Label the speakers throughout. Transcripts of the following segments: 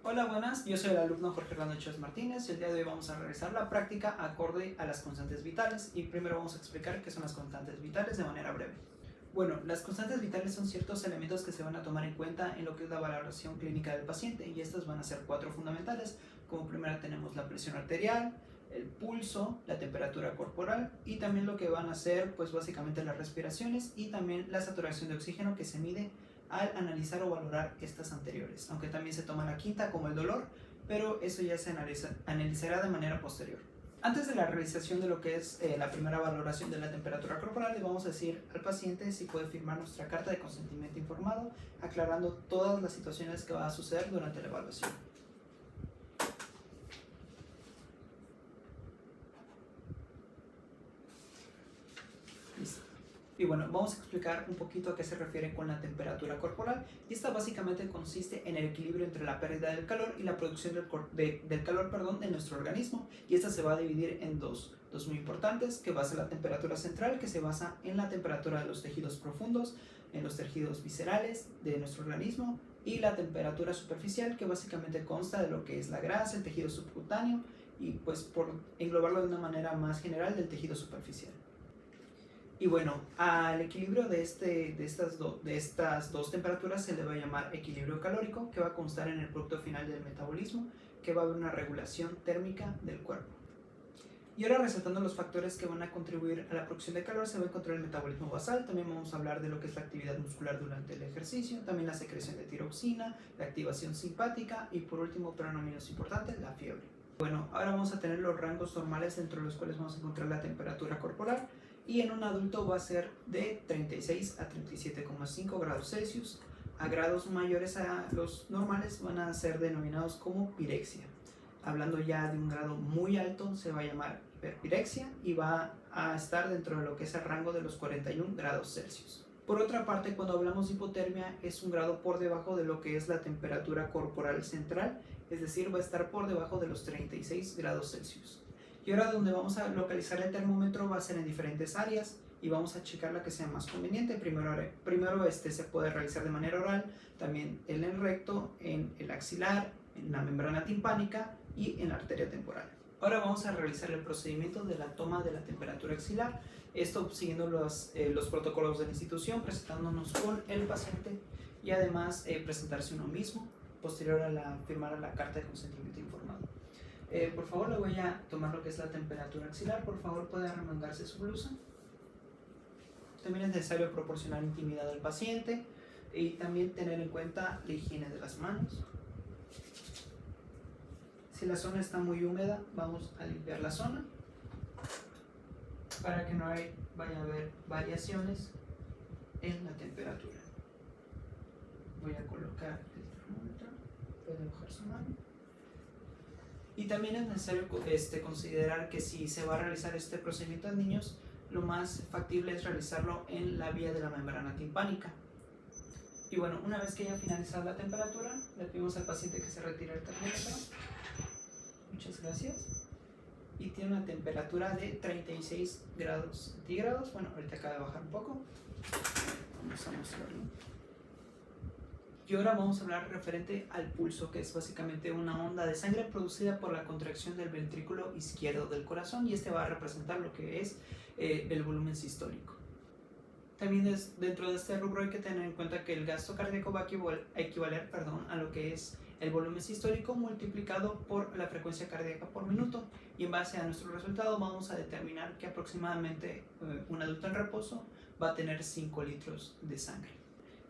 Speaker 1: Hola, buenas, yo soy el alumno Jorge Orlando Chávez Martínez y el día de hoy vamos a realizar la práctica acorde a las constantes vitales y primero vamos a explicar qué son las constantes vitales de manera breve. Bueno, las constantes vitales son ciertos elementos que se van a tomar en cuenta en lo que es la valoración clínica del paciente y estas van a ser cuatro fundamentales. Como primera tenemos la presión arterial, el pulso, la temperatura corporal y también lo que van a ser pues básicamente las respiraciones y también la saturación de oxígeno que se mide al analizar o valorar estas anteriores, aunque también se toma la quinta como el dolor, pero eso ya se analizará de manera posterior. Antes de la realización de lo que es la primera valoración de la temperatura corporal, le vamos a decir al paciente si puede firmar nuestra carta de consentimiento informado, aclarando todas las situaciones que va a suceder durante la evaluación. Listo. Y bueno, vamos a explicar un poquito a qué se refiere con la temperatura corporal. Y esta básicamente consiste en el equilibrio entre la pérdida del calor y la producción del calor de nuestro organismo. Y esta se va a dividir en dos muy importantes, que va a ser la temperatura central, que se basa en la temperatura de los tejidos profundos, en los tejidos viscerales de nuestro organismo, y la temperatura superficial, que básicamente consta de lo que es la grasa, el tejido subcutáneo, y pues por englobarlo de una manera más general del tejido superficial. Y bueno, al equilibrio de estas dos temperaturas se le va a llamar equilibrio calórico, que va a constar en el producto final del metabolismo, que va a haber una regulación térmica del cuerpo. Y ahora, resaltando los factores que van a contribuir a la producción de calor, se va a encontrar el metabolismo basal. También vamos a hablar de lo que es la actividad muscular durante el ejercicio, también la secreción de tiroxina, la activación simpática y por último, pero no menos importante, la fiebre. Bueno, ahora vamos a tener los rangos normales dentro de los cuales vamos a encontrar la temperatura corporal. Y en un adulto va a ser de 36 a 37,5 grados Celsius. A grados mayores a los normales van a ser denominados como pirexia. Hablando ya de un grado muy alto, se va a llamar hiperpirexia y va a estar dentro de lo que es el rango de los 41 grados Celsius. Por otra parte, cuando hablamos de hipotermia, es un grado por debajo de lo que es la temperatura corporal central, es decir, va a estar por debajo de los 36 grados Celsius. Y ahora donde vamos a localizar el termómetro va a ser en diferentes áreas y vamos a checar la que sea más conveniente. Primero se puede realizar de manera oral, también en el recto, en el axilar, en la membrana timpánica y en la arteria temporal. Ahora vamos a realizar el procedimiento de la toma de la temperatura axilar, esto siguiendo los protocolos de la institución, presentándonos con el paciente y además presentarse uno mismo, posterior a firmar la carta de consentimiento informado. Por favor, le voy a tomar lo que es la temperatura axilar. Por favor, puede arremangarse su blusa. También es necesario proporcionar intimidad al paciente y también tener en cuenta la higiene de las manos. Si la zona está muy húmeda, vamos a limpiar la zona para que no vaya a haber variaciones en la temperatura. Voy a colocar el termómetro. Puede bajar su mano. Y también es necesario considerar que si se va a realizar este procedimiento en niños, lo más factible es realizarlo en la vía de la membrana timpánica. Y bueno, una vez que haya finalizado la temperatura, le pedimos al paciente que se retire el termómetro. Muchas gracias. Y tiene una temperatura de 36 grados centígrados. Bueno, ahorita acaba de bajar un poco. Vamos a mostrarlo. Y ahora vamos a hablar referente al pulso, que es básicamente una onda de sangre producida por la contracción del ventrículo izquierdo del corazón, y este va a representar lo que es el volumen sistólico. También dentro de este rubro hay que tener en cuenta que el gasto cardíaco va a equivaler a lo que es el volumen sistólico multiplicado por la frecuencia cardíaca por minuto, y en base a nuestro resultado vamos a determinar que aproximadamente un adulto en reposo va a tener 5 litros de sangre.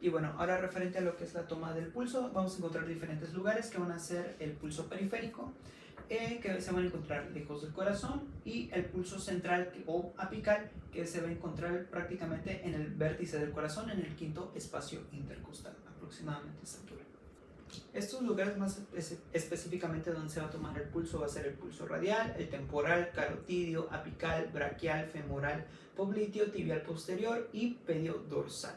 Speaker 1: Y bueno, ahora referente a lo que es la toma del pulso, vamos a encontrar diferentes lugares que van a ser el pulso periférico, que se van a encontrar lejos del corazón, y el pulso central o apical, que se va a encontrar prácticamente en el vértice del corazón, en el quinto espacio intercostal, aproximadamente a esta altura. Estos lugares más específicamente donde se va a tomar el pulso va a ser el pulso radial, el temporal, carotidio, apical, braquial, femoral, popliteo, tibial posterior y pedio dorsal.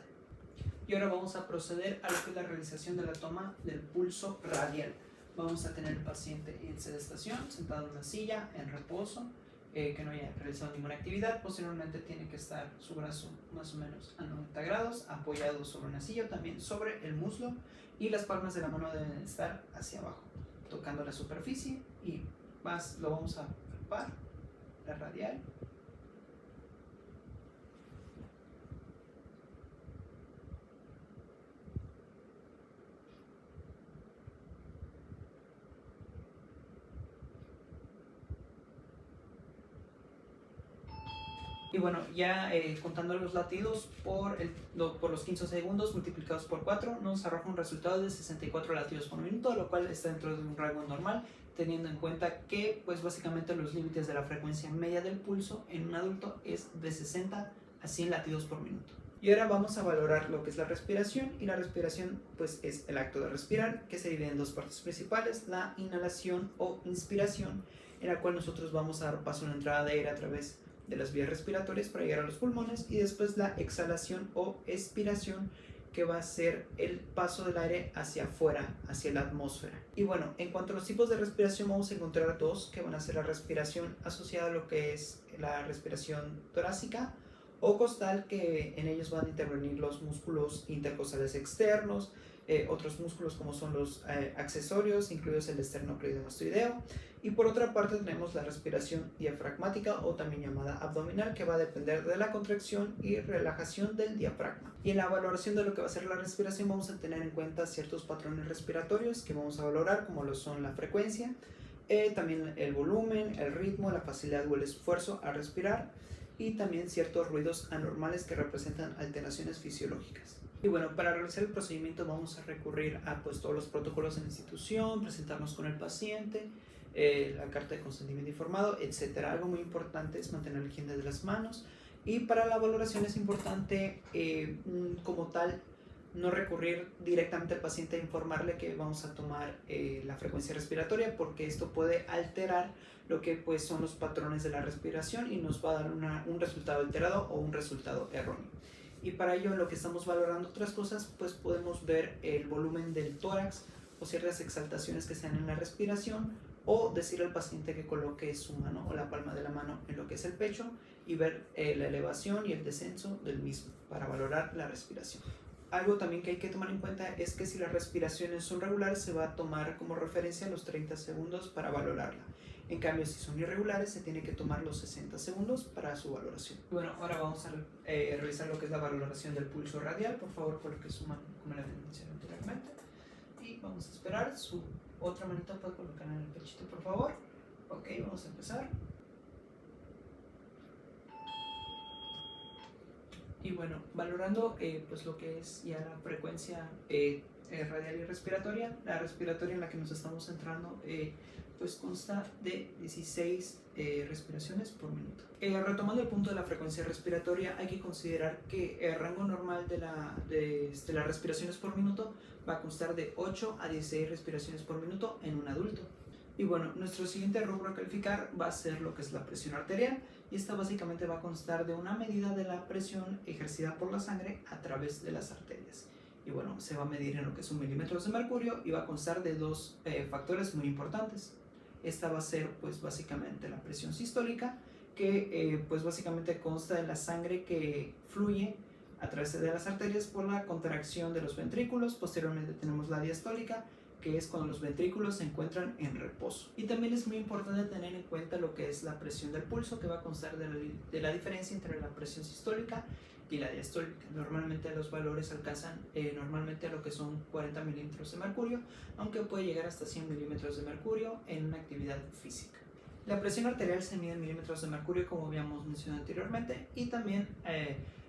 Speaker 1: Y ahora vamos a proceder a lo que es la realización de la toma del pulso radial. Vamos a tener al paciente en sedestación, sentado en una silla, en reposo, que no haya realizado ninguna actividad. Posteriormente tiene que estar su brazo más o menos a 90 grados, apoyado sobre una silla, también sobre el muslo, y las palmas de la mano deben estar hacia abajo, tocando la superficie, y lo vamos a palpar, la radial. Y bueno, ya contando los latidos por los 15 segundos multiplicados por 4, nos arroja un resultado de 64 latidos por minuto, lo cual está dentro de un rango normal, teniendo en cuenta que pues básicamente los límites de la frecuencia media del pulso en un adulto es de 60 a 100 latidos por minuto. Y ahora vamos a valorar lo que es la respiración, y la respiración pues es el acto de respirar, que se divide en dos partes principales: la inhalación o inspiración, en la cual nosotros vamos a dar paso a la entrada de aire a través de las vías respiratorias para llegar a los pulmones, y después la exhalación o expiración, que va a ser el paso del aire hacia afuera, hacia la atmósfera. Y bueno, en cuanto a los tipos de respiración, vamos a encontrar dos, que van a ser la respiración asociada a lo que es la respiración torácica o costal, que en ellos van a intervenir los músculos intercostales externos, otros músculos como son los accesorios, incluidos el esternocleidomastoideo. Y por otra parte tenemos la respiración diafragmática, o también llamada abdominal, que va a depender de la contracción y relajación del diafragma. Y en la valoración de lo que va a ser la respiración vamos a tener en cuenta ciertos patrones respiratorios que vamos a valorar, como lo son la frecuencia, también el volumen, el ritmo, la facilidad o el esfuerzo a respirar, y también ciertos ruidos anormales que representan alteraciones fisiológicas. Y bueno, para realizar el procedimiento vamos a recurrir a pues todos los protocolos de la institución, presentarnos con el paciente, la carta de consentimiento informado, etc. Algo muy importante es mantener la higiene de las manos, y para la valoración es importante como tal no recurrir directamente al paciente a informarle que vamos a tomar la frecuencia respiratoria, porque esto puede alterar lo que pues son los patrones de la respiración y nos va a dar un resultado alterado o un resultado erróneo. Y para ello, en lo que estamos valorando otras cosas, pues podemos ver el volumen del tórax o ciertas exaltaciones que se dan en la respiración, o decirle al paciente que coloque su mano o la palma de la mano en lo que es el pecho y ver la elevación y el descenso del mismo para valorar la respiración. Algo también que hay que tomar en cuenta es que si las respiraciones son regulares, se va a tomar como referencia los 30 segundos para valorarla. En cambio, si son irregulares, se tiene que tomar los 60 segundos para su valoración. Bueno, ahora vamos a revisar lo que es la valoración del pulso radial. Por favor, coloque su mano como la mencioné anteriormente. Y vamos a esperar. Su otra manita puede colocar en el pechito, por favor. Ok, vamos a empezar. Y bueno, valorando pues lo que es ya la frecuencia radial y respiratoria, la respiratoria en la que nos estamos centrando pues consta de 16 respiraciones por minuto. Retomando el punto de la frecuencia respiratoria, hay que considerar que el rango normal de las respiraciones por minuto va a constar de 8 a 16 respiraciones por minuto en un adulto. Y bueno, nuestro siguiente rubro a calificar va a ser lo que es la presión arterial, y esta básicamente va a constar de una medida de la presión ejercida por la sangre a través de las arterias. Y bueno, se va a medir en lo que son milímetros de mercurio, y va a constar de dos factores muy importantes. Esta va a ser pues básicamente la presión sistólica, que pues básicamente consta de la sangre que fluye a través de las arterias por la contracción de los ventrículos. Posteriormente tenemos la diastólica, que es cuando los ventrículos se encuentran en reposo. Y también es muy importante tener en cuenta lo que es la presión del pulso, que va a constar de la diferencia entre la presión sistólica y la diastólica. Normalmente los valores alcanzan normalmente a lo que son 40 milímetros de mercurio, aunque puede llegar hasta 100 milímetros de mercurio en una actividad física. La presión arterial se mide en milímetros de mercurio, como habíamos mencionado anteriormente, y también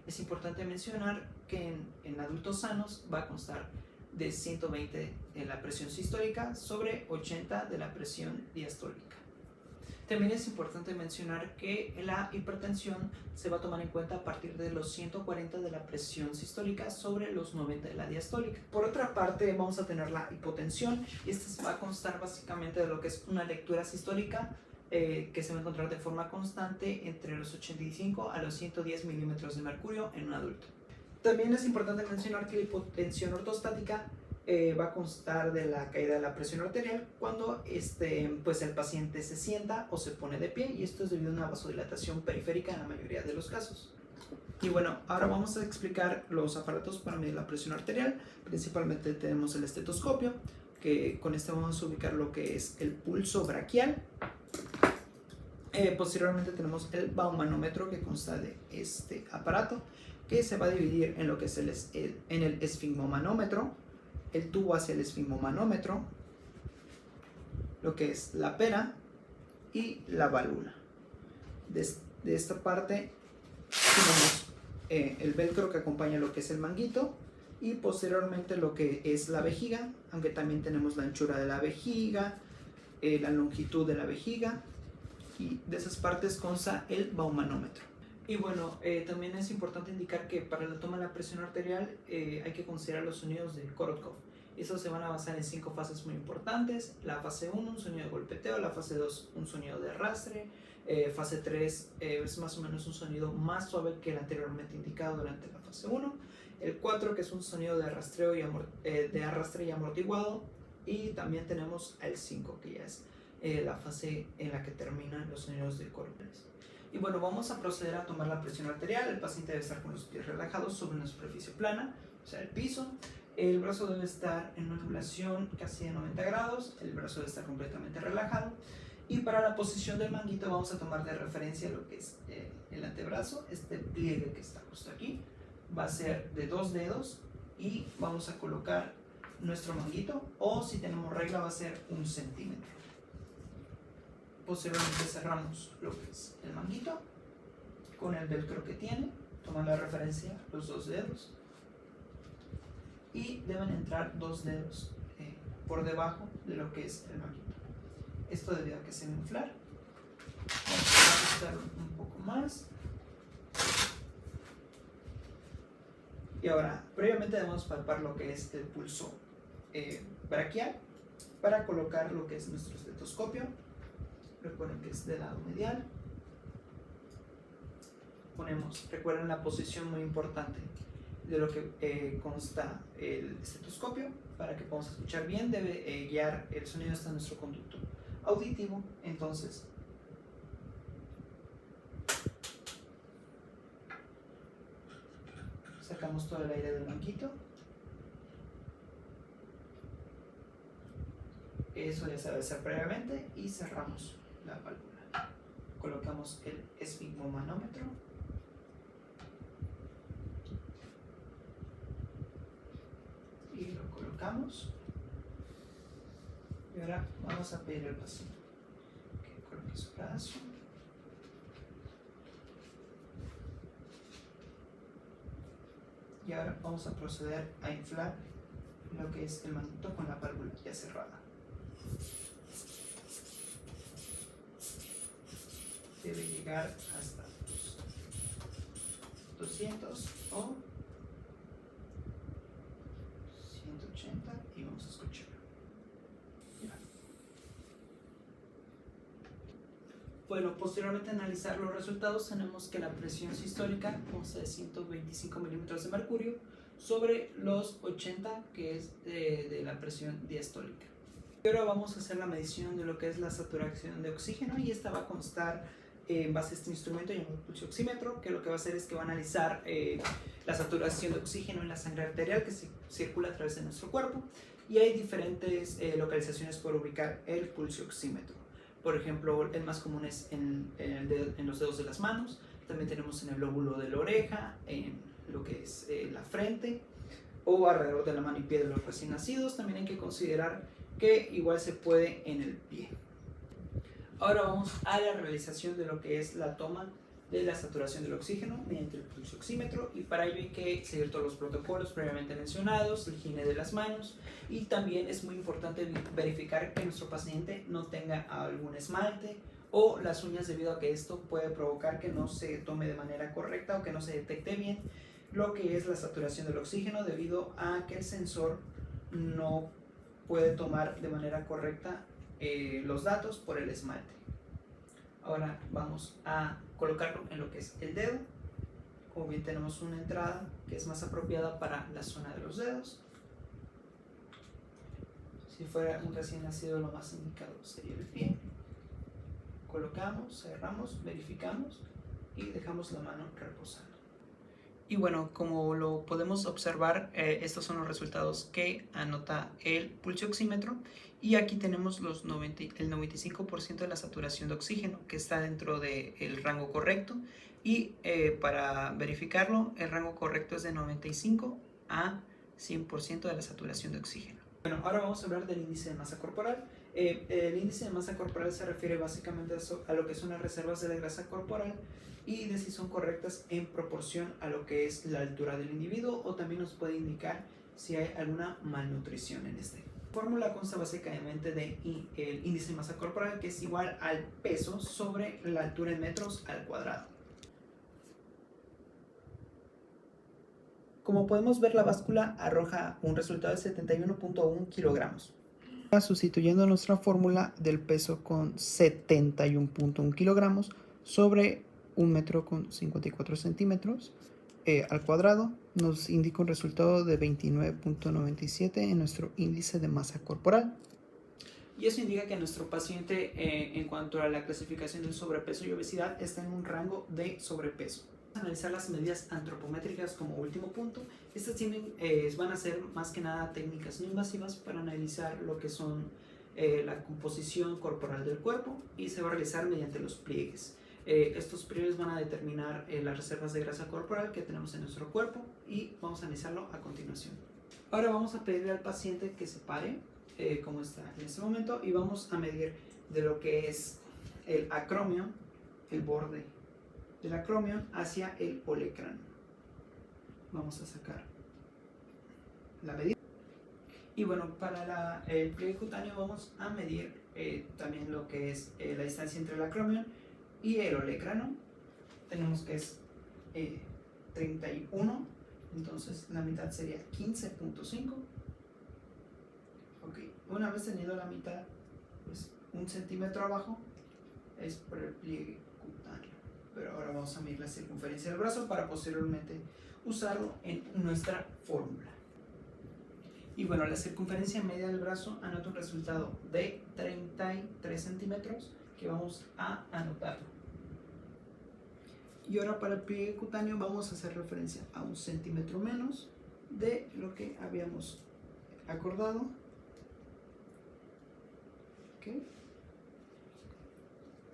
Speaker 1: es importante mencionar que en adultos sanos va a constar de 120 en la presión sistólica sobre 80 de la presión diastólica. También es importante mencionar que la hipertensión se va a tomar en cuenta a partir de los 140 de la presión sistólica sobre los 90 de la diastólica. Por otra parte, vamos a tener la hipotensión, y esta va a constar básicamente de lo que es una lectura sistólica que se va a encontrar de forma constante entre los 85 a los 110 milímetros de mercurio en un adulto. También es importante mencionar que la hipotensión ortostática va a constar de la caída de la presión arterial cuando pues el paciente se sienta o se pone de pie, y esto es debido a una vasodilatación periférica en la mayoría de los casos. Y bueno, ahora vamos a explicar los aparatos para medir la presión arterial. Principalmente tenemos el estetoscopio, que con este vamos a ubicar lo que es el pulso braquial. Posteriormente tenemos el baumanómetro, que consta de este aparato, que se va a dividir en lo que es en el esfigmomanómetro, el tubo hacia el esfigmomanómetro, lo que es la pera y la válvula. De esta parte tenemos el velcro que acompaña lo que es el manguito, y posteriormente lo que es la vejiga, aunque también tenemos la anchura de la vejiga, la longitud de la vejiga, y de esas partes consta el baumanómetro. Y bueno, también es importante indicar que para la toma de la presión arterial hay que considerar los sonidos de Korotkov. Estos se van a basar en 5 fases muy importantes. La fase 1, un sonido de golpeteo; la fase 2, un sonido de arrastre; fase 3 es más o menos un sonido más suave que el anteriormente indicado durante la fase 1; el 4, que es un sonido de arrastre y amortiguado; y también tenemos el 5, que ya es la fase en la que terminan los sonidos de corales. Y bueno, vamos a proceder a tomar la presión arterial. El paciente debe estar con los pies relajados sobre una superficie plana, o sea, el piso. El brazo debe estar en una angulación casi de 90 grados, el brazo debe estar completamente relajado. Y para la posición del manguito vamos a tomar de referencia lo que es el antebrazo. Este pliegue que está justo aquí va a ser de 2 dedos, y vamos a colocar nuestro manguito, o si tenemos regla va a ser 1 centímetro. Posteriormente cerramos lo que es el manguito con el velcro que tiene, toman la referencia los 2 dedos, y deben entrar 2 dedos por debajo de lo que es el manguito. Esto debido a que se va a inflar. Vamos a ajustar un poco más. Y ahora, previamente debemos palpar lo que es el pulso braquial para colocar lo que es nuestro estetoscopio. Recuerden que es del lado medial. Recuerden la posición muy importante de lo que consta el estetoscopio. Para que podamos escuchar bien, debe guiar el sonido hasta nuestro conducto auditivo. Entonces, sacamos todo el aire del manguito. Eso ya se debe hacer previamente, y cerramos la válvula. Colocamos el esfigmomanómetro y lo colocamos. Y ahora vamos a pedir al paciente que coloque su brazo. Y ahora vamos a proceder a inflar lo que es el manguito con la válvula ya cerrada. Debe llegar hasta los 200 o 180, y vamos a escuchar. Ya. Bueno, posteriormente a analizar los resultados, tenemos que la presión sistólica consta de 125 milímetros de mercurio sobre los 80, que es de la presión diastólica. Y ahora vamos a hacer la medición de lo que es la saturación de oxígeno, y esta va a constar en base a este instrumento llamado pulso oxímetro, que lo que va a hacer es que va a analizar la saturación de oxígeno en la sangre arterial que circula a través de nuestro cuerpo, y hay diferentes localizaciones por ubicar el pulso oxímetro. Por ejemplo, el más común es en los dedos de las manos. También tenemos en el lóbulo de la oreja, en lo que es la frente, o alrededor de la mano y pie de los recién nacidos. También hay que considerar que igual se puede en el pie. Ahora vamos a la realización de lo que es la toma de la saturación del oxígeno mediante el pulso oxímetro, y para ello hay que seguir todos los protocolos previamente mencionados, la higiene de las manos, y también es muy importante verificar que nuestro paciente no tenga algún esmalte o las uñas, debido a que esto puede provocar que no se tome de manera correcta o que no se detecte bien lo que es la saturación del oxígeno, debido a que el sensor no puede tomar de manera correcta los datos por el esmalte. Ahora vamos a colocarlo en lo que es el dedo. Como bien tenemos una entrada que es más apropiada para la zona de los dedos. Si fuera un recién nacido, lo más indicado sería el pie. Colocamos, cerramos, verificamos y dejamos la mano reposando. Y bueno, como lo podemos observar, estos son los resultados que anota el pulsioxímetro. Y aquí tenemos el 95% de la saturación de oxígeno, que está dentro del rango correcto. Y para verificarlo, el rango correcto es de 95 a 100% de la saturación de oxígeno. Bueno, ahora vamos a hablar del índice de masa corporal. El índice de masa corporal se refiere básicamente a lo que son las reservas de la grasa corporal y de si son correctas en proporción a lo que es la altura del individuo, o también nos puede indicar si hay alguna malnutrición en este. La fórmula consta básicamente de el índice de masa corporal, que es igual al peso sobre la altura en metros al cuadrado. Como podemos ver, la báscula arroja un resultado de 71.1 kilogramos. Sustituyendo nuestra fórmula del peso con 71.1 kilogramos sobre 1 metro con 54 centímetros al cuadrado, nos indica un resultado de 29.97 en nuestro índice de masa corporal. Y eso indica que nuestro paciente, en cuanto a la clasificación del sobrepeso y obesidad, está en un rango de sobrepeso. Analizar las medidas antropométricas como último punto. Estas van a ser más que nada técnicas no invasivas para analizar lo que son la composición corporal del cuerpo, y se va a realizar mediante los pliegues. Estos pliegues van a determinar las reservas de grasa corporal que tenemos en nuestro cuerpo, y vamos a analizarlo a continuación. Ahora vamos a pedirle al paciente que se pare como está en este momento, y vamos a medir de lo que es el acromio, el borde del acromio, hacia el olecrano. Vamos a sacar la medida. Y bueno, para el pliegue cutáneo vamos a medir también lo que es la distancia entre el acromio y el olecrano. Tenemos que es 31, entonces la mitad sería 15.5. Ok, una vez teniendo la mitad, pues 1 centímetro abajo es por el pliegue cutáneo. Pero ahora vamos a medir la circunferencia del brazo para posteriormente usarlo en nuestra fórmula. Y bueno, la circunferencia media del brazo anota un resultado de 33 centímetros que vamos a anotarlo. Y ahora para el pliegue cutáneo vamos a hacer referencia a 1 centímetro menos de lo que habíamos acordado. Okay.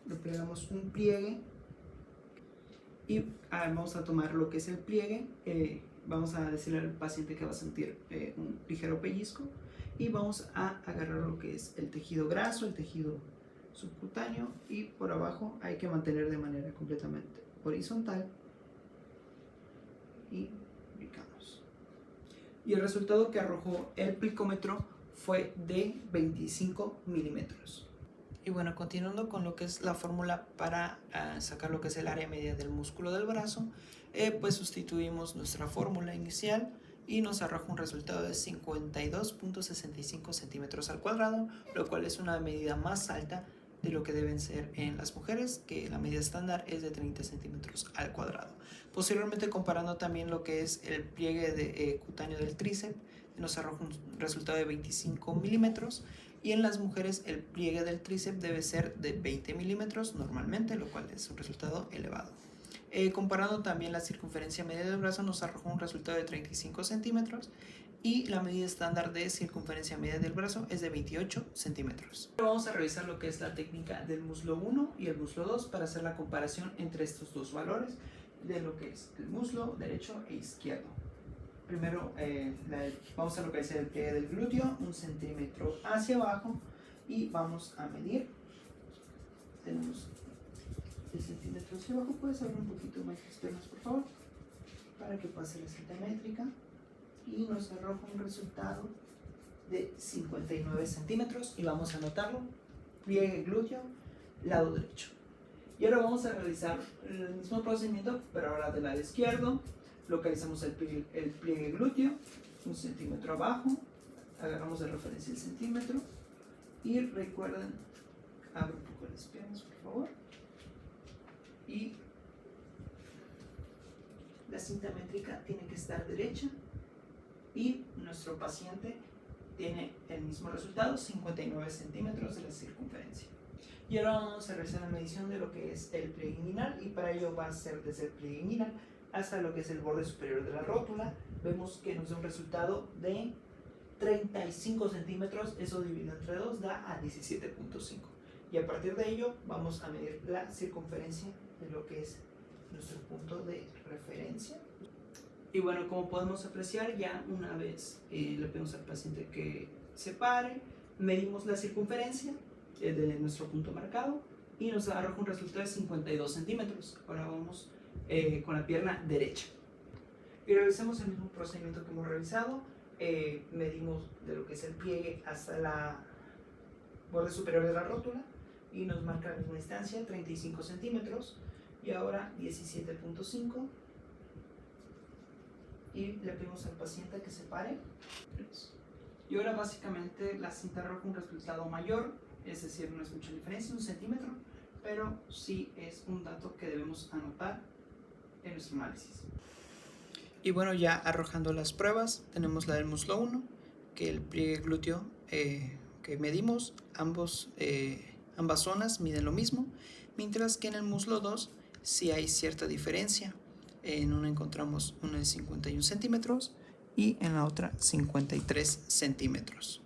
Speaker 1: Le plegamos un pliegue y vamos a tomar lo que es el pliegue. Vamos a decirle al paciente que va a sentir un ligero pellizco, y vamos a agarrar lo que es el tejido graso, el tejido subcutáneo, y por abajo hay que mantener de manera completamente horizontal y picamos. Y el resultado que arrojó el picómetro fue de 25 milímetros. Y bueno, continuando con lo que es la fórmula para sacar lo que es el área media del músculo del brazo, pues sustituimos nuestra fórmula inicial y nos arroja un resultado de 52.65 centímetros al cuadrado, lo cual es una medida más alta de lo que deben ser en las mujeres, que la medida estándar es de 30 centímetros al cuadrado. Posteriormente, comparando también lo que es el pliegue cutáneo del tríceps, nos arroja un resultado de 25 milímetros, y en las mujeres el pliegue del tríceps debe ser de 20 milímetros normalmente, lo cual es un resultado elevado. Comparando también la circunferencia media del brazo, nos arrojó un resultado de 35 centímetros, y la medida estándar de circunferencia media del brazo es de 28 centímetros. Ahora vamos a revisar lo que es la técnica del muslo 1 y el muslo 2 para hacer la comparación entre estos dos valores de lo que es el muslo derecho e izquierdo. Primero vamos a localizar el pliegue del glúteo, 1 centímetro hacia abajo, y vamos a medir. Tenemos el centímetro hacia abajo. Puedes abrir un poquito más las piernas, por favor, para que pase la cinta métrica, y nos arroja un resultado de 59 centímetros, y vamos a anotarlo: pliegue glúteo, lado derecho. Y ahora vamos a realizar el mismo procedimiento, pero ahora del lado izquierdo. Localizamos el pliegue glúteo, 1 centímetro abajo, agarramos de referencia el centímetro, y recuerden, abre un poco las piernas, por favor, y la cinta métrica tiene que estar derecha, y nuestro paciente tiene el mismo resultado, 59 centímetros de la circunferencia. Y ahora vamos a realizar la medición de lo que es el pliegue inguinal, y para ello va a ser desde el pliegue inguinal hasta lo que es el borde superior de la rótula. Vemos que nos da un resultado de 35 centímetros, eso dividido entre 2 da a 17.5. Y a partir de ello vamos a medir la circunferencia de lo que es nuestro punto de referencia. Y bueno, como podemos apreciar, ya una vez le pedimos al paciente que se pare, medimos la circunferencia de nuestro punto marcado y nos arroja un resultado de 52 centímetros. Ahora vamos con la pierna derecha. Y realizamos el mismo procedimiento que hemos realizado. Medimos de lo que es el pliegue hasta la borde superior de la rótula y nos marca la misma distancia, 35 centímetros. Y ahora 17.5. Y le pedimos al paciente que se pare. Y ahora básicamente la cinta arroja un resultado mayor, es decir, no es mucha diferencia, 1 centímetro, pero sí es un dato que debemos anotar en nuestro análisis. Y bueno, ya arrojando las pruebas, tenemos la del muslo 1, que el pliegue glúteo que medimos, ambas zonas miden lo mismo, mientras que en el muslo 2 sí hay cierta diferencia. En una encontramos una de 51 centímetros y en la otra 53 centímetros.